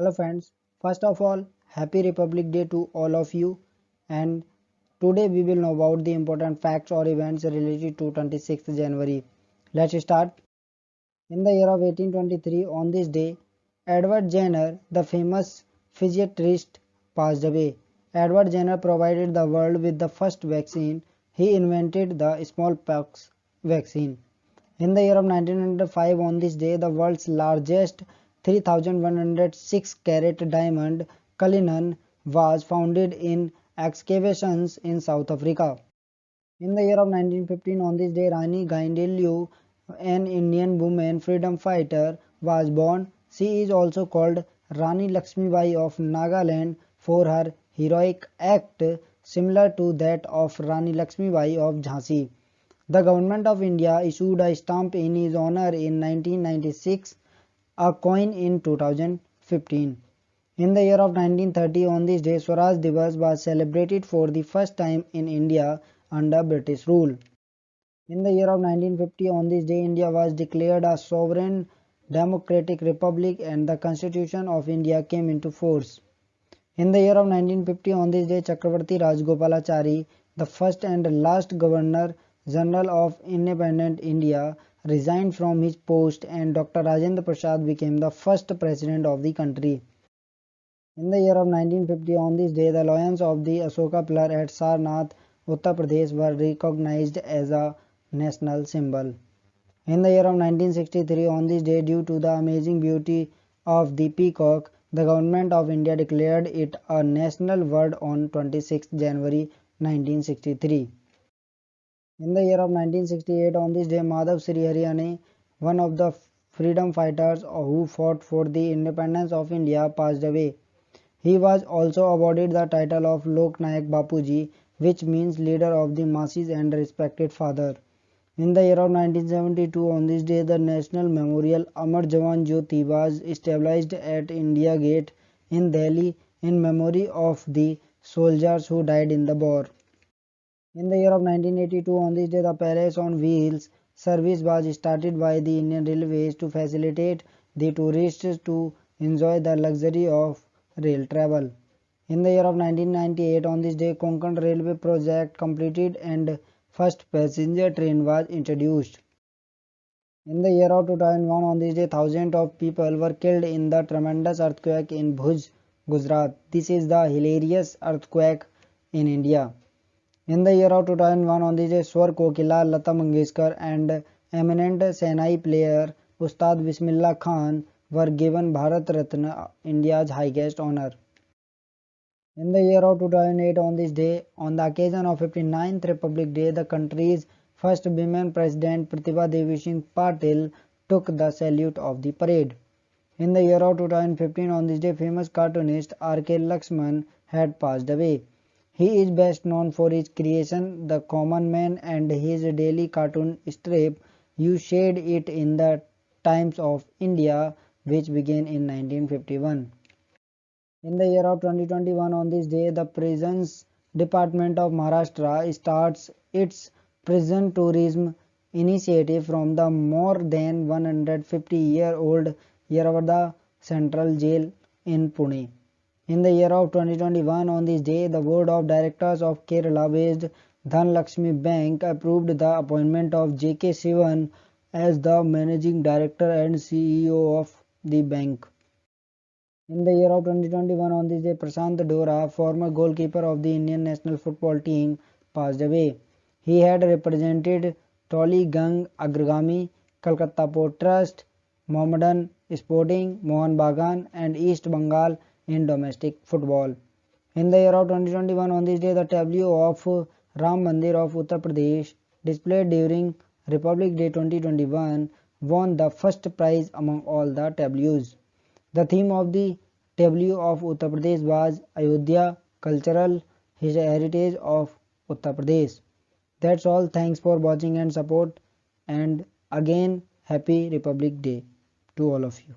Hello friends, first of all, Happy Republic Day to all of you, and today we will know about the important facts or events related to 26th January. Let's start. In the year of 1823, on this day, Edward Jenner, the famous physiatrist, passed away. Edward Jenner provided the world with the first vaccine. He invented the smallpox vaccine. In the year of 1905, on this day, the world's largest 3,106 carat diamond, Cullinan, was found in excavations in South Africa. In the year of 1915, on this day, Rani Gaindelu, an Indian woman freedom fighter, was born. She is also called Rani Lakshmibai of Nagaland for her heroic act similar to that of Rani Lakshmibai of Jhansi. The Government of India issued a stamp in his honor in 1996, a coin in 2015. In the year of 1930, on this day, Swaraj Divas was celebrated for the first time in India under British rule. In the year of 1950, on this day, India was declared a sovereign democratic republic and the Constitution of India came into force. In the year of 1950, on this day, Chakravarti Rajagopalachari, the first and last Governor General of independent India, resigned from his post and Dr. Rajendra Prasad became the first president of the country. In the year of 1950, on this day, the lions of the Ashoka pillar at Sarnath, Uttar Pradesh were recognized as a national symbol. In the year of 1963, on this day, due to the amazing beauty of the peacock, the Government of India declared it a national bird on 26 January 1963. In the year of 1968, on this day, Madhav Sri Haryani, one of the freedom fighters who fought for the independence of India, passed away. He was also awarded the title of Lok Nayak Bapuji, which means leader of the masses and respected father. In the year of 1972, on this day, the National Memorial Amar Jawan Jyoti was established at India Gate in Delhi in memory of the soldiers who died in the war. In the year of 1982, on this day, the Palace on Wheels service was started by the Indian Railways to facilitate the tourists to enjoy the luxury of rail travel. In the year of 1998, on this day, Konkan Railway project completed and first passenger train was introduced. In the year of 2001, on this day, thousands of people were killed in the tremendous earthquake in Bhuj, Gujarat. This is the hilarious earthquake in India. In the year of 2001, on this day, Swar Kokila, Lata Mangeshkar and eminent Senai player Ustad Bismillah Khan were given Bharat Ratna, India's highest honor. In the year of 2008, on this day, on the occasion of 59th Republic Day, the country's first women president Pratibha Devi Singh Patil took the salute of the parade. In the year of 2015, on this day, famous cartoonist R.K. Lakshman had passed away. He is best known for his creation, The Common Man, and his daily cartoon strip, You Shade It in the Times of India, which began in 1951. In the year of 2021, on this day, the Prisons Department of Maharashtra starts its prison tourism initiative from the more than 150-year-old Yerawada Central Jail in Pune. In the year of 2021, on this day, the Board of Directors of Kerala-based Dhanlaxmi Bank approved the appointment of J.K. Sivan as the Managing Director and CEO of the bank. In the year of 2021, on this day, Prashant Dora, former goalkeeper of the Indian national football team, passed away. He had represented Toligang Agragami, Calcutta Port Trust, Mohammedan Sporting, Mohun Bagan and East Bengal in domestic football. In the year of 2021, on this day, the tableau of Ram Mandir of Uttar Pradesh, displayed during Republic Day 2021, won the first prize among all the tableaus. The theme of the tableau of Uttar Pradesh was Ayodhya, cultural heritage of Uttar Pradesh. That's all. Thanks for watching and support. And again, Happy Republic Day to all of you.